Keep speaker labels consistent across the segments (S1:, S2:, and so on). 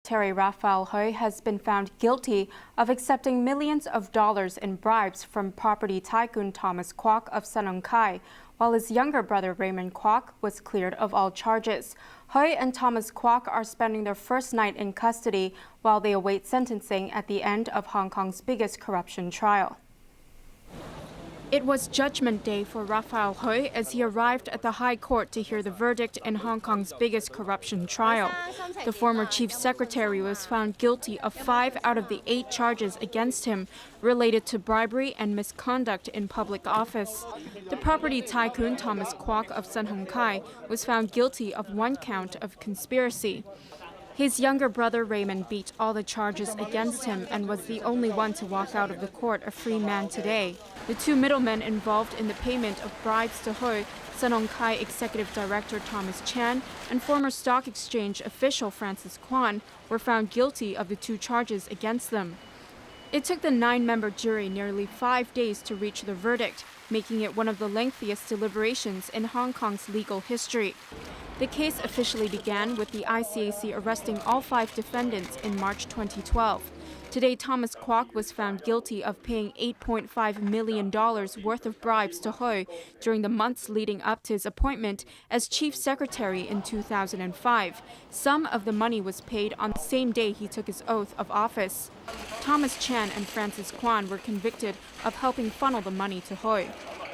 S1: Secretary Raphael Hui has been found guilty of accepting millions of dollars in bribes from property tycoon Thomas Kwok of Sanongkai, while his younger brother Raymond Kwok was cleared of all charges. Hui and Thomas Kwok are spending their first night in custody while they await sentencing at the end of Hong Kong's biggest corruption trial. It was Judgment Day for Raphael Hui as he arrived at the High Court to hear the verdict in Hong Kong's biggest corruption trial. The former chief secretary was found guilty of 5 out of the 8 charges against him related to bribery and misconduct in public office. The property tycoon Thomas Kwok of Sanongkai was found guilty of 1 count of conspiracy. His younger brother Raymond beat all the charges against him and was the only one to walk out of the court a free man today. The 2 middlemen involved in the payment of bribes to Hui, Sanongkai Executive Director Thomas Chan and former stock exchange official Francis Kwan, were found guilty of the 2 charges against them. It took the 9-member jury nearly 5 days to reach the verdict, making it one of the lengthiest deliberations in Hong Kong's legal history. The case officially began with the ICAC arresting all 5 defendants in March 2012. Today, Thomas Kwok was found guilty of paying $8.5 million worth of bribes to Hui during the months leading up to his appointment as chief secretary in 2005. Some of the money was paid on the same day he took his oath of office. Thomas Chan and Francis Kwan were convicted of helping funnel the money to Hui.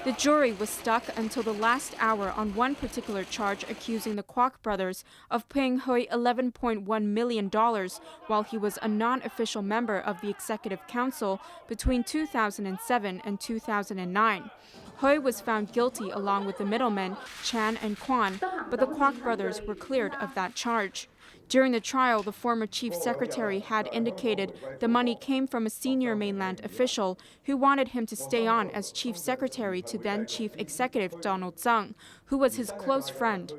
S1: The jury was stuck until the last hour on one particular charge accusing the Kwok brothers of paying Hui $11.1 million while he was a non-official member of the Executive Council between 2007 and 2009. Hui was found guilty along with the middlemen, Chan and Kwan, but the Kwok brothers were cleared of that charge. During the trial, the former chief secretary had indicated the money came from a senior mainland official who wanted him to stay on as chief secretary to then chief executive Donald Tsang, who was his close friend.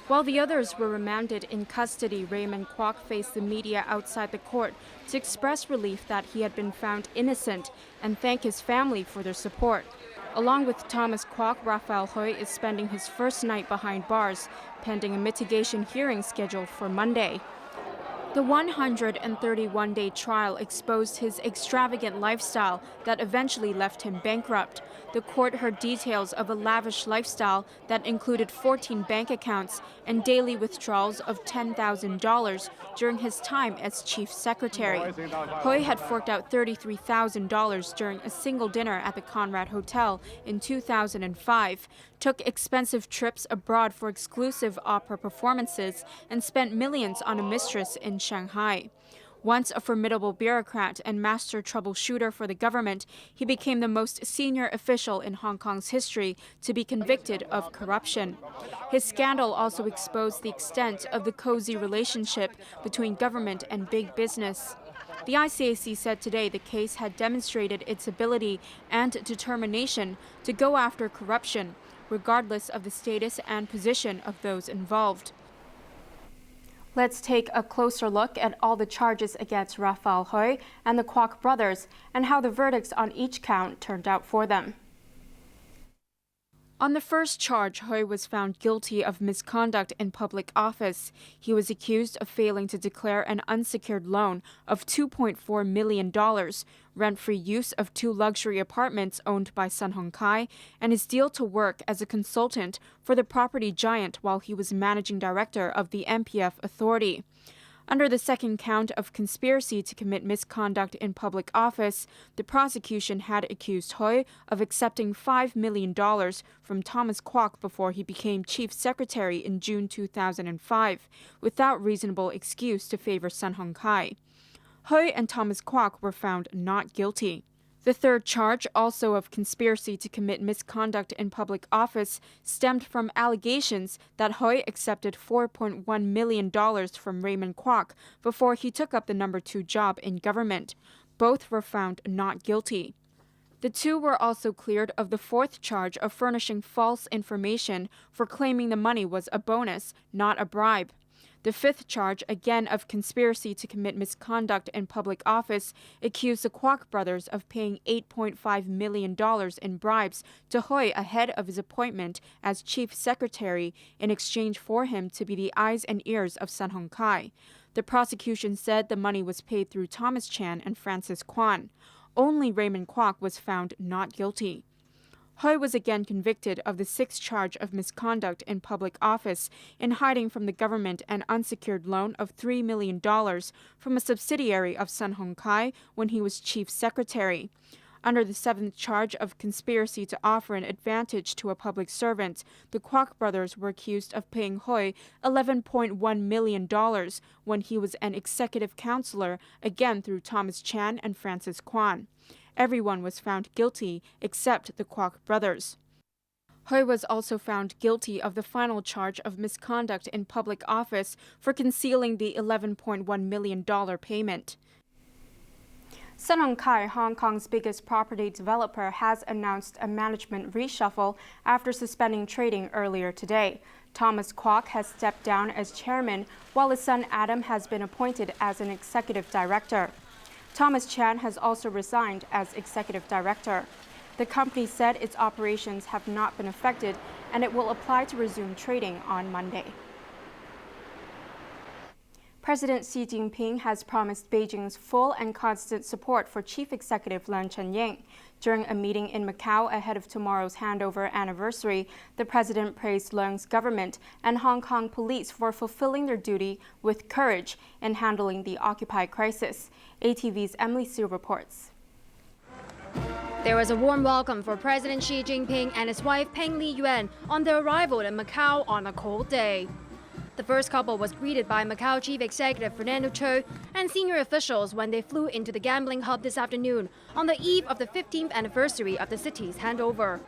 S1: While the others were remanded in custody, Raymond Kwok faced the media outside the court to express relief that he had been found innocent and thank his family for their support. Along with Thomas Kwok, Raphael Hui is spending his first night behind bars, pending a mitigation hearing scheduled for Monday. The 131-day trial exposed his extravagant lifestyle that eventually left him bankrupt. The court heard details of a lavish lifestyle that included 14 bank accounts and daily withdrawals of $10,000 during his time as chief secretary. Hui had forked out $33,000 during a single dinner at the Conrad Hotel in 2005, took expensive trips abroad for exclusive opera performances, and spent millions on a mistress in Shanghai. Once a formidable bureaucrat and master troubleshooter for the government, he became the most senior official in Hong Kong's history to be convicted of corruption. His scandal also exposed the extent of the cozy relationship between government and big business. The ICAC said today the case had demonstrated its ability and determination to go after corruption, regardless of the status and position of those involved. Let's take a closer look at all the charges against Raphael Hui and the Kwok brothers and how the verdicts on each count turned out for them. On the first charge, Hui was found guilty of misconduct in public office. He was accused of failing to declare an unsecured loan of $2.4 million, rent-free use of 2 luxury apartments owned by Sun Hung Kai, and his deal to work as a consultant for the property giant while he was managing director of the MPF authority. Under the second count of conspiracy to commit misconduct in public office, the prosecution had accused Hui of accepting $5 million from Thomas Kwok before he became chief secretary in June 2005, without reasonable excuse to favor Sun Hung Kai. Hui and Thomas Kwok were found not guilty. The third charge, also of conspiracy to commit misconduct in public office, stemmed from allegations that Hui accepted $4.1 million from Raymond Kwok before he took up the number 2 job in government. Both were found not guilty. The 2 were also cleared of the fourth charge of furnishing false information for claiming the money was a bonus, not a bribe. The fifth charge, again of conspiracy to commit misconduct in public office, accused the Kwok brothers of paying $8.5 million in bribes to Hui ahead of his appointment as chief secretary in exchange for him to be the eyes and ears of Sun Hung Kai. The prosecution said the money was paid through Thomas Chan and Francis Kwan. Only Raymond Kwok was found not guilty. Hui was again convicted of the sixth charge of misconduct in public office in hiding from the government an unsecured loan of $3 million from a subsidiary of Sun Hung Kai when he was chief secretary. Under the seventh charge of conspiracy to offer an advantage to a public servant, the Kwok brothers were accused of paying Hui $11.1 million when he was an executive counselor, again through Thomas Chan and Francis Kwan. Everyone was found guilty except the Kwok brothers. Hui was also found guilty of the final charge of misconduct in public office for concealing the $11.1 million payment. Sun Hung Kai, Hong Kong's biggest property developer, has announced a management reshuffle after suspending trading earlier today. Thomas Kwok has stepped down as chairman, while his son Adam has been appointed as an executive director. Thomas Chan has also resigned as executive director. The company said its operations have not been affected and it will apply to resume trading on Monday. President Xi Jinping has promised Beijing's full and constant support for Chief Executive Leung Chun-ying. During a meeting in Macau ahead of tomorrow's handover anniversary, the president praised Leung's government and Hong Kong police for fulfilling their duty with courage in handling the Occupy crisis. ATV's Emily Siu reports.
S2: There was a warm welcome for President Xi Jinping and his wife Peng Liyuan on their arrival in Macau on a cold day. The first couple was greeted by Macau Chief Executive Fernando Cho and senior officials when they flew into the gambling hub this afternoon on the eve of the 15th anniversary of the city's handover.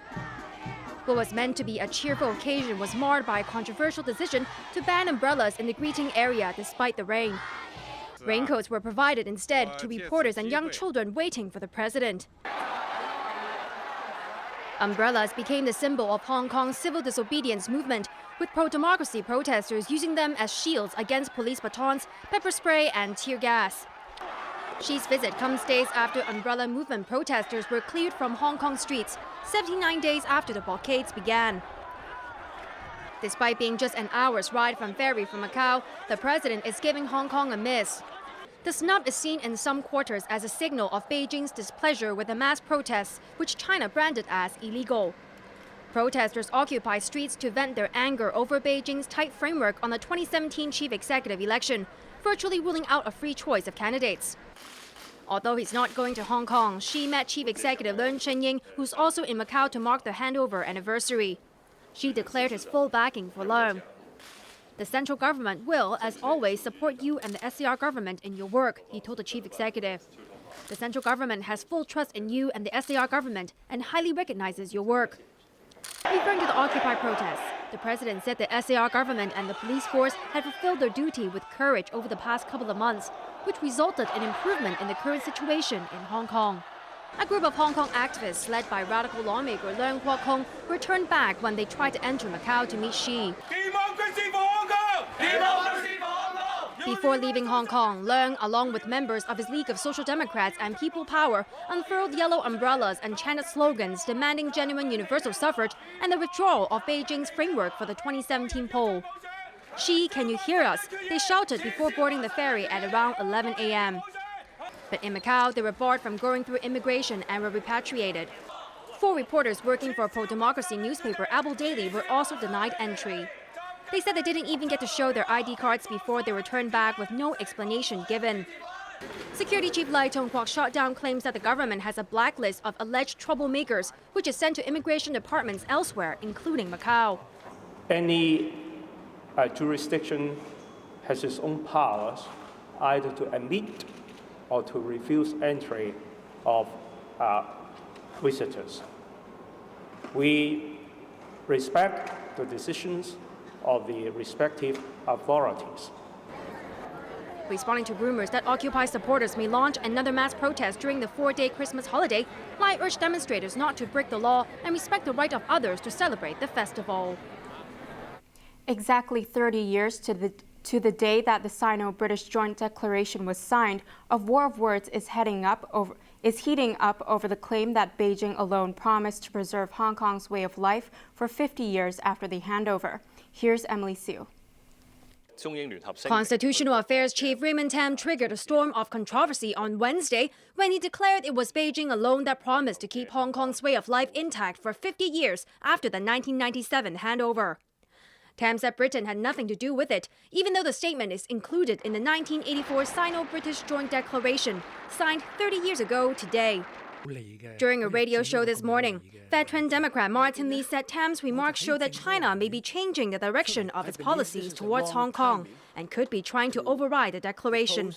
S2: What was meant to be a cheerful occasion was marred by a controversial decision to ban umbrellas in the greeting area despite the rain. Raincoats were provided instead to reporters and young children waiting for the president. Umbrellas became the symbol of Hong Kong's civil disobedience movement, with pro-democracy protesters using them as shields against police batons, pepper spray and tear gas. Xi's visit comes days after umbrella movement protesters were cleared from Hong Kong streets, 79 days after the blockades began. Despite being just an hour's ride from ferry from Macau, the president is giving Hong Kong a miss. The snub is seen in some quarters as a signal of Beijing's displeasure with the mass protests, which China branded as illegal. Protesters occupy streets to vent their anger over Beijing's tight framework on the 2017 chief executive election, virtually ruling out a free choice of candidates. Although he's not going to Hong Kong, Xi met Chief Executive Leung Chun-ying, who's also in Macau to mark the handover anniversary. Xi declared his full backing for Leung. The central government will, as always, support you and the SCR government in your work, he told the chief executive. The central government has full trust in you and the SCR government and highly recognizes your work. Referring to the Occupy protests, the president said the SAR government and the police force had fulfilled their duty with courage over the past couple of months, which resulted in improvement in the current situation in Hong Kong. A group of Hong Kong activists led by radical lawmaker Leung Kwok-kung were turned back when they tried to enter Macau to meet Xi. Before leaving Hong Kong, Leung, along with members of his League of Social Democrats and People Power, unfurled yellow umbrellas and chanted slogans demanding genuine universal suffrage and the withdrawal of Beijing's framework for the 2017 poll. Xi, can you hear us? They shouted before boarding the ferry at around 11 a.m. But in Macau, they were barred from going through immigration and were repatriated. 4 reporters working for pro-democracy newspaper Apple Daily were also denied entry. They said they didn't even get to show their ID cards before they were turned back with no explanation given. Security Chief Lai Tong-kwok shot down claims that the government has a blacklist of alleged troublemakers, which is sent to immigration departments elsewhere, including Macau.
S3: Any jurisdiction has its own powers, either to admit or to refuse entry of visitors. We respect the decisions of the respective authorities.
S2: Responding to rumors that Occupy supporters may launch another mass protest during the 4-day Christmas holiday, Lai urged demonstrators not to break the law and respect the right of others to celebrate the festival.
S1: Exactly 30 years to the day that the Sino-British Joint Declaration was signed, a war of words is heating up over the claim that Beijing alone promised to preserve Hong Kong's way of life for 50 years after the handover. Here's Emily Siu.
S2: Constitutional Affairs Chief Raymond Tam triggered a storm of controversy on Wednesday when he declared it was Beijing alone that promised to keep Hong Kong's way of life intact for 50 years after the 1997 handover. Tam said Britain had nothing to do with it, even though the statement is included in the 1984 Sino-British Joint Declaration, signed 30 years ago today. During a radio show this morning, veteran Democrat Martin Lee said Tam's remarks show that China may be changing the direction of its policies towards Hong Kong and could be trying to override the declaration.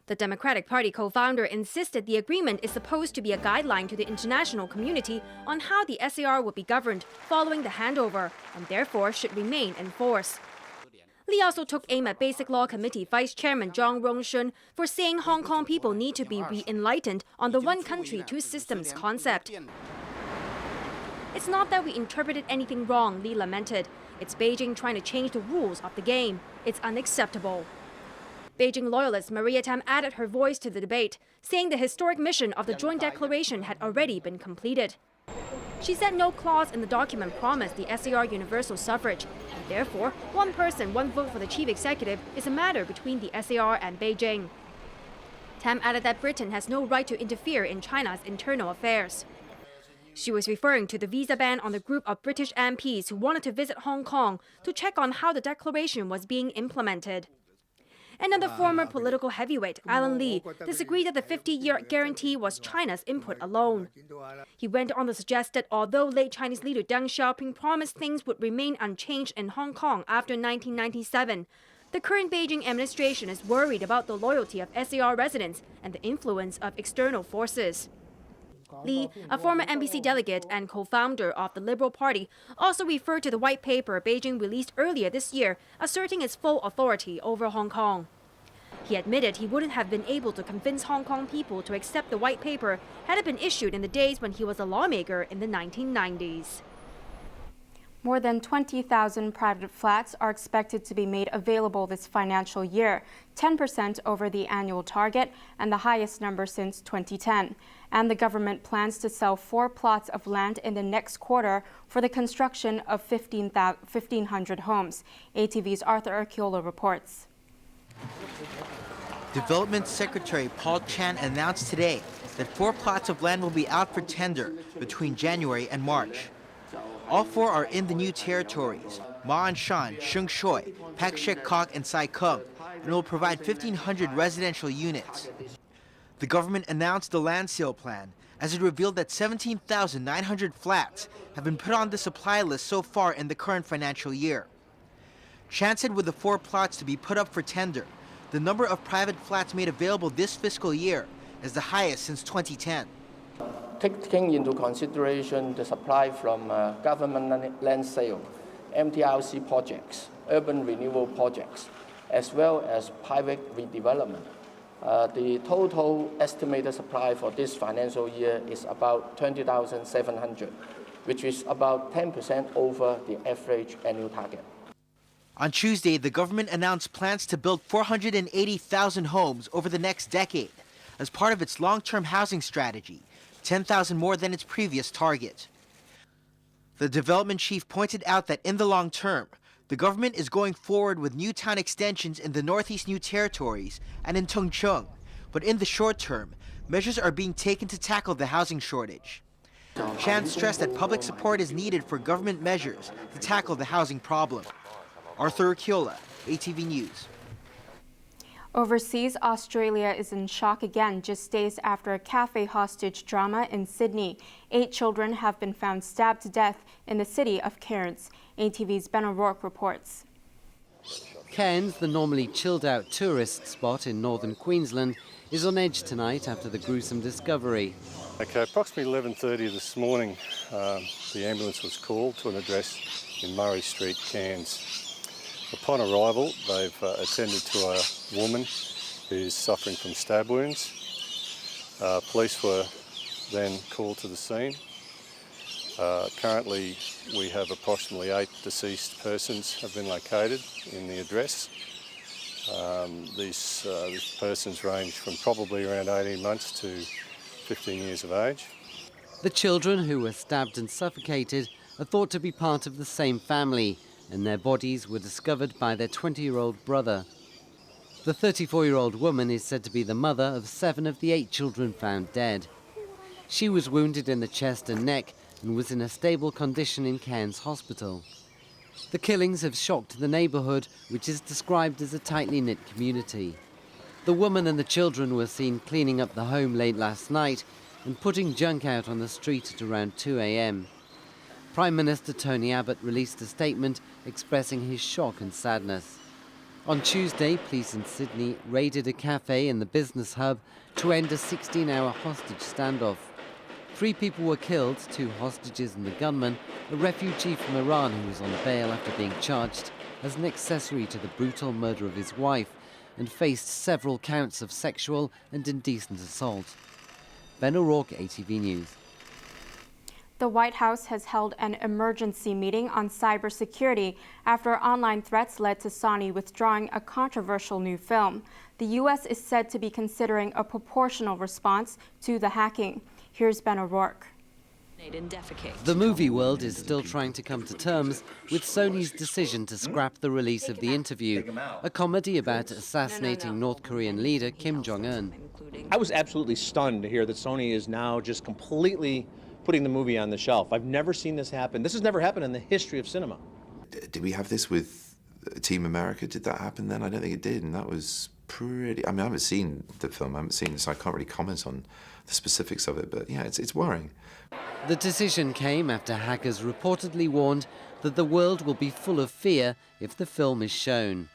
S2: The Democratic Party co-founder insisted the agreement is supposed to be a guideline to the international community on how the SAR would be governed following the handover and therefore should remain in force. Lee also took aim at Basic Law Committee Vice Chairman Zhang Rongshun for saying Hong Kong people need to be re-enlightened on the one country, two systems concept. It's not that we interpreted anything wrong, Lee lamented. It's Beijing trying to change the rules of the game. It's unacceptable. Beijing loyalist Maria Tam added her voice to the debate, saying the historic mission of the joint declaration had already been completed. She said no clause in the document promised the SAR universal suffrage, and therefore, one person, one vote for the chief executive is a matter between the SAR and Beijing. Tam added that Britain has no right to interfere in China's internal affairs. She was referring to the visa ban on the group of British MPs who wanted to visit Hong Kong to check on how the declaration was being implemented. Another former political heavyweight, Alan Lee, disagreed that the 50-year guarantee was China's input alone. He went on to suggest that although late Chinese leader Deng Xiaoping promised things would remain unchanged in Hong Kong after 1997, the current Beijing administration is worried about the loyalty of SAR residents and the influence of external forces. Lee, a former NBC delegate and co-founder of the Liberal Party, also referred to the white paper Beijing released earlier this year, asserting its full authority over Hong Kong. He admitted he wouldn't have been able to convince Hong Kong people to accept the white paper had it been issued in the days when he was a lawmaker in the 1990s.
S1: More than 20,000 private flats are expected to be made available this financial year, 10% over the annual target and the highest number since 2010. And the government plans to sell 4 plots of land in the next quarter for the construction of 1,500 homes. ATV's Arthur Archiola reports.
S4: Development Secretary Paul Chan announced today that 4 plots of land will be out for tender between January and March. All 4 are in the new territories, Ma and Shan, Sheng Shui, Pak Shek Kok, and Sai Kung, and will provide 1,500 residential units. The government announced the land sale plan as it revealed that 17,900 flats have been put on the supply list so far in the current financial year. Chan said with the 4 plots to be put up for tender, the number of private flats made available this fiscal year is the highest since 2010.
S5: Taking into consideration the supply from government land sale, MTRC projects, urban renewal projects, as well as private redevelopment, the total estimated supply for this financial year is about 20,700, which is about 10% over the average annual target.
S4: On Tuesday, the government announced plans to build 480,000 homes over the next decade as part of its long-term housing strategy, 10,000 more than its previous target. The development chief pointed out that in the long term, the government is going forward with new town extensions in the Northeast New Territories and in Tung Chung, but in the short term, measures are being taken to tackle the housing shortage. Chan stressed that public support is needed for government measures to tackle the housing problem. Arthur Archiola, ATV News.
S1: Overseas, Australia is in shock again just days after a cafe hostage drama in Sydney. 8 children have been found stabbed to death in the city of Cairns. ATV's Ben O'Rourke reports.
S6: Cairns, the normally chilled-out tourist spot in northern Queensland, is on edge tonight after the gruesome discovery.
S7: Okay, approximately 11:30 this morning, the ambulance was called to an address in Murray Street, Cairns. Upon arrival, they've attended to a woman who's suffering from stab wounds. Police were then called to the scene. Currently, we have approximately 8 deceased persons have been located in the address. These persons range from probably around 18 months to 15 years of age.
S6: The children who were stabbed and suffocated are thought to be part of the same family, and their bodies were discovered by their 20-year-old brother. The 34-year-old woman is said to be the mother of 7 of the 8 children found dead. She was wounded in the chest and neck and was in a stable condition in Cairns Hospital. The killings have shocked the neighbourhood, which is described as a tightly knit community. The woman and the children were seen cleaning up the home late last night and putting junk out on the street at around 2 a.m. Prime Minister Tony Abbott released a statement expressing his shock and sadness. On Tuesday, police in Sydney raided a cafe in the business hub to end a 16-hour hostage standoff. 3 people were killed, 2 hostages and the gunman, a refugee from Iran who was on bail after being charged as an accessory to the brutal murder of his wife and faced several counts of sexual and indecent assault. Ben O'Rourke, ATV News.
S1: The White House has held an emergency meeting on cybersecurity after online threats led to Sony withdrawing a controversial new film. The U.S. is said to be considering a proportional response to the hacking. Here's Ben O'Rourke.
S6: The movie world is still trying to come to terms with Sony's decision to scrap the release of The Interview, a comedy about assassinating North Korean leader Kim Jong-un.
S8: I was absolutely stunned to hear that Sony is now just completely putting the movie on the shelf. I've never seen this happen. This has never happened in the history of cinema.
S9: Did we have this with Team America? Did that happen then? I don't think it did, and that was pretty... I mean, I haven't seen the film, I haven't seen it, so I can't really comment on the specifics of it, but yeah, it's worrying.
S6: The decision came after hackers reportedly warned that the world will be full of fear if the film is shown.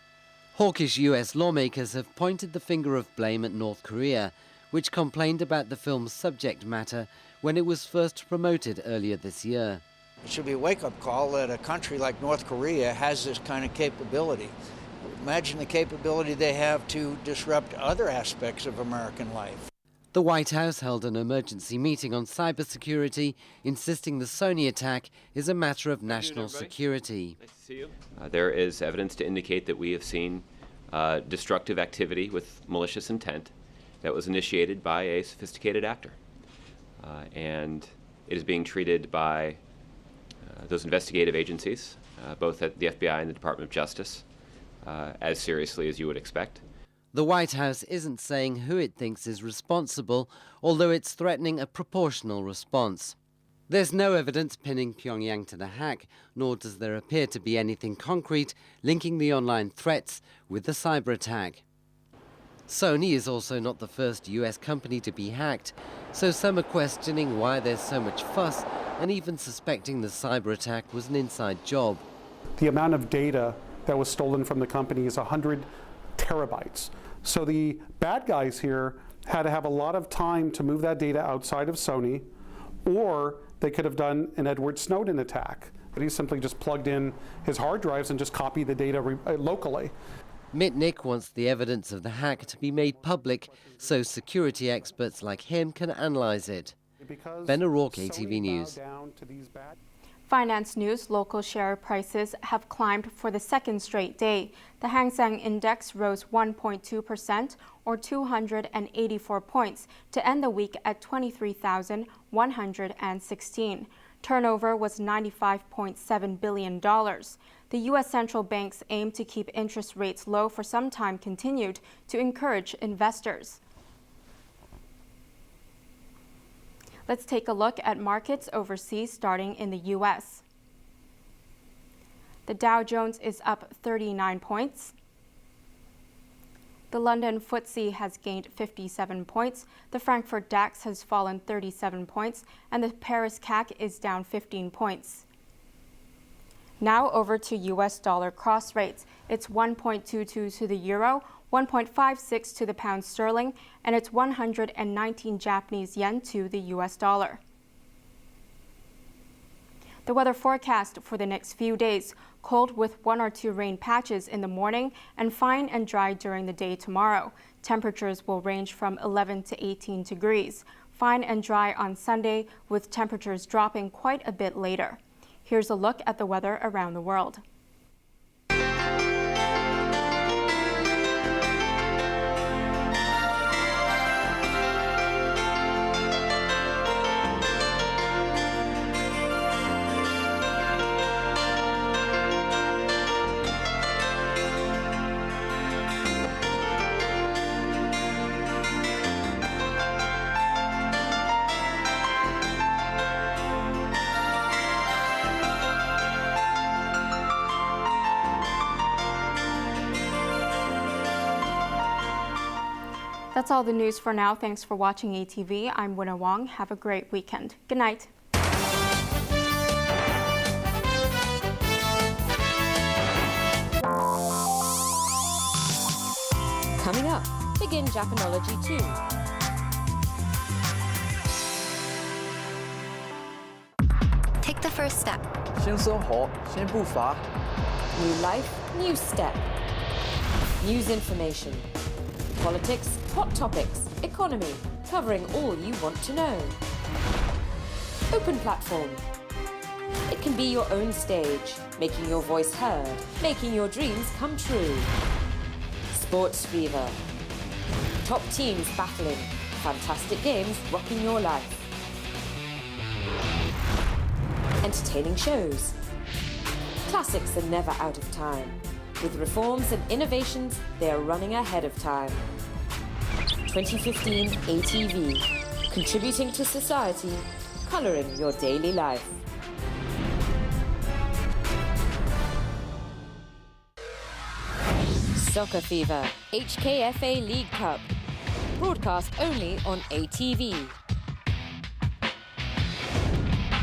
S6: Hawkish US lawmakers have pointed the finger of blame at North Korea, which complained about the film's subject matter when it was first promoted earlier this year.
S10: It should be a wake-up call that a country like North Korea has this kind of capability. Imagine the capability they have to disrupt other aspects of American life.
S6: The White House held an emergency meeting on cybersecurity, insisting the Sony attack is a matter of national security.
S11: Nice to see you. There is evidence to indicate that we have seen destructive activity with malicious intent that was initiated by a sophisticated actor. And it is being treated by those investigative agencies, both at the FBI and the Department of Justice, as seriously as you would expect.
S6: The White House isn't saying who it thinks is responsible, although it's threatening a proportional response. There's no evidence pinning Pyongyang to the hack, nor does there appear to be anything concrete linking the online threats with the cyber attack. Sony is also not the first US company to be hacked, so some are questioning why there's so much fuss and even suspecting the cyber attack was an inside job.
S12: The amount of data that was stolen from the company is 100 terabytes. So the bad guys here had to have a lot of time to move that data outside of Sony, or they could have done an Edward Snowden attack. But he simply just plugged in his hard drives and just copied the data locally.
S6: Mitnick wants the evidence of the hack to be made public so security experts like him can analyze it. Ben O'Rourke, ATV News.
S1: Finance news, local share prices have climbed for the second straight day. The Hang Seng Index rose 1.2% or 284 points to end the week at 23,116. Turnover was $95.7 billion. The U.S. central bank's aim to keep interest rates low for some time continued to encourage investors. Let's take a look at markets overseas, starting in the U.S. The Dow Jones is up 39 points. The London FTSE has gained 57 points. The Frankfurt DAX has fallen 37 points, and the Paris CAC is down 15 points. Now over to U.S. dollar cross rates. It's 1.22 to the euro, 1.56 to the pound sterling, and it's 119 Japanese yen to the U.S. dollar. The weather forecast for the next few days: cold with 1 or 2 rain patches in the morning and fine and dry during the day tomorrow. Temperatures will range from 11 to 18 degrees. Fine and dry on Sunday, with temperatures dropping quite a bit later. Here's a look at the weather around the world. That's all the news for now. Thanks for watching ATV. I'm Wynna Wong. Have a great weekend. Good night.
S13: Coming up, begin Japanology 2.
S14: Take the first step.
S15: 先生活，先步伐。
S13: New life, new step. News information. Politics, hot topics, economy, covering all you want to know. Open platform. It can be your own stage, making your voice heard, making your dreams come true. Sports fever. Top teams battling, fantastic games rocking your life. Entertaining shows. Classics are never out of time. With reforms and innovations, they are running ahead of time. 2015 ATV, contributing to society, colouring your daily life. Soccer Fever, HKFA League Cup. Broadcast only on ATV.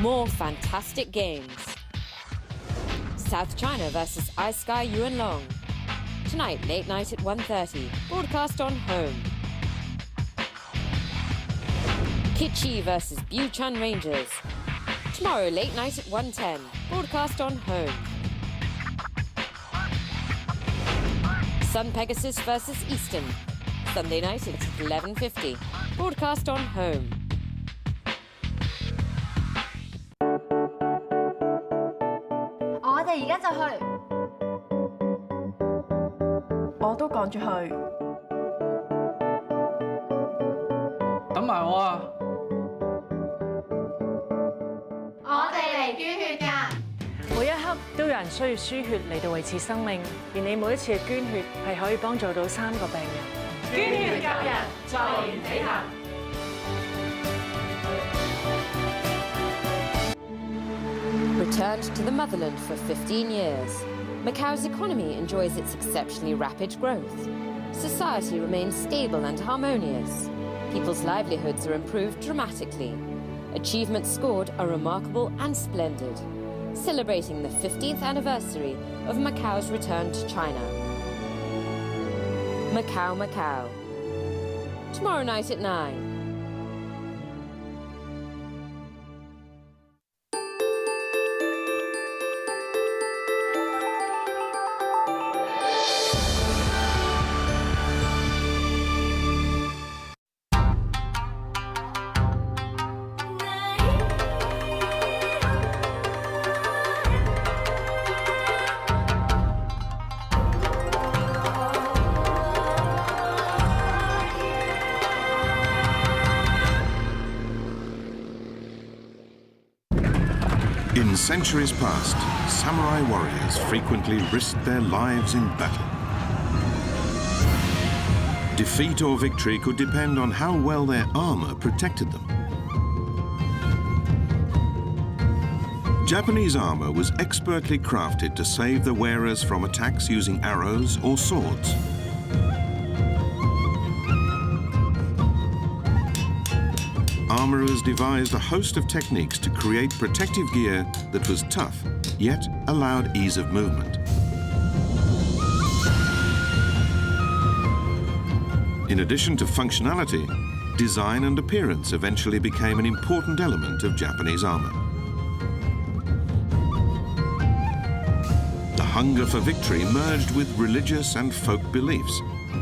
S13: More fantastic games. South China versus Ice Sky Yuan Long. Tonight, late night at 1:30. Broadcast on Home. Kitchi versus Buchan Rangers. Tomorrow, late night at 1:10. Broadcast on Home. Sun Pegasus versus Eastern. Sunday night at 11:50. Broadcast on Home.
S14: 我哋而家就去。
S16: 我都趕住去。
S15: 等埋我啊！
S14: 我哋嚟捐血㗎。
S16: 每一刻都有人需要輸血嚟到維持生命，而你每一次嘅捐血係可以幫助到3個病人。
S14: 捐血救人，在言起行。
S13: Returned to the motherland for 15 years, Macau's economy enjoys its exceptionally rapid growth. Society remains stable and harmonious. People's livelihoods are improved dramatically. Achievements scored are remarkable and splendid, celebrating the 50th anniversary of Macau's return to China. Macau, Macau. Tomorrow night at 9.
S17: In centuries past, samurai warriors frequently risked their lives in battle. Defeat or victory could depend on how well their armor protected them. Japanese armor was expertly crafted to save the wearers from attacks using arrows or swords. Armorers devised a host of techniques to create protective gear that was tough, yet allowed ease of movement. In addition to functionality, design and appearance eventually became an important element of Japanese armor. The hunger for victory merged with religious and folk beliefs,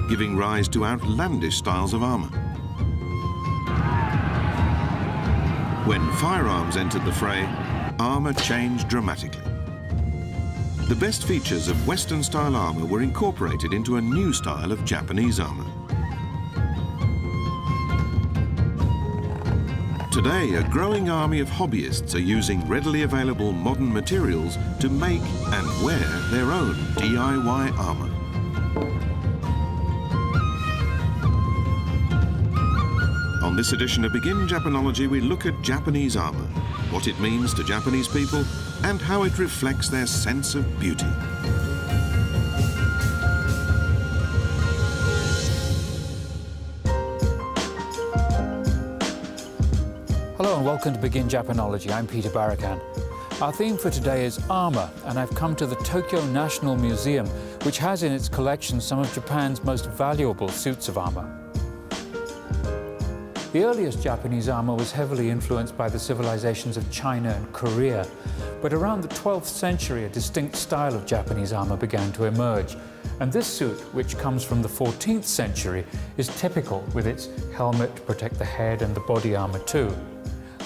S17: giving rise to outlandish styles of armor. When firearms entered the fray, armor changed dramatically. The best features of Western-style armor were incorporated into a new style of Japanese armor. Today, a growing army of hobbyists are using readily available modern materials to make and wear their own DIY armor. On this edition of Begin Japanology, we look at Japanese armor, what it means to Japanese people, and how it reflects their sense of beauty.
S18: welcome to Begin Japanology. I'm Peter Barakan. Our theme for today is armour, and I've come to the Tokyo National Museum, which has in its collection some of Japan's most valuable suits of armour. The earliest Japanese armour was heavily influenced by the civilizations of China and Korea, but around the 12th century a distinct style of Japanese armour began to emerge. And this suit, which comes from the 14th century, is typical with its helmet to protect the head and the body armour too.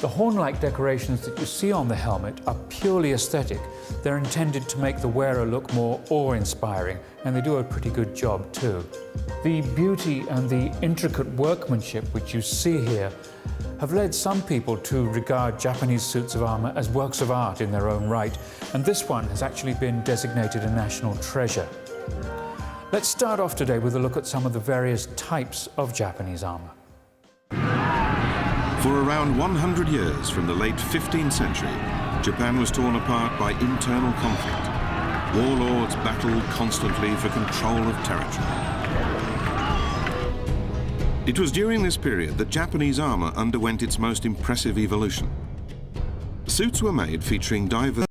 S18: The horn-like decorations that you see on the helmet are purely aesthetic. They're intended to make the wearer look more awe-inspiring, and they do a pretty good job too. The beauty and the intricate workmanship which you see here have led some people to regard Japanese suits of armour as works of art in their own right, and this one has actually been designated a national treasure. Let's start off today with a look at some of the various types of Japanese armour.
S17: For around 100 years from the late 15th century, Japan was torn apart by internal conflict. Warlords battled constantly for control of territory. It was during this period that Japanese armour underwent its most impressive evolution. Suits were made featuring diverse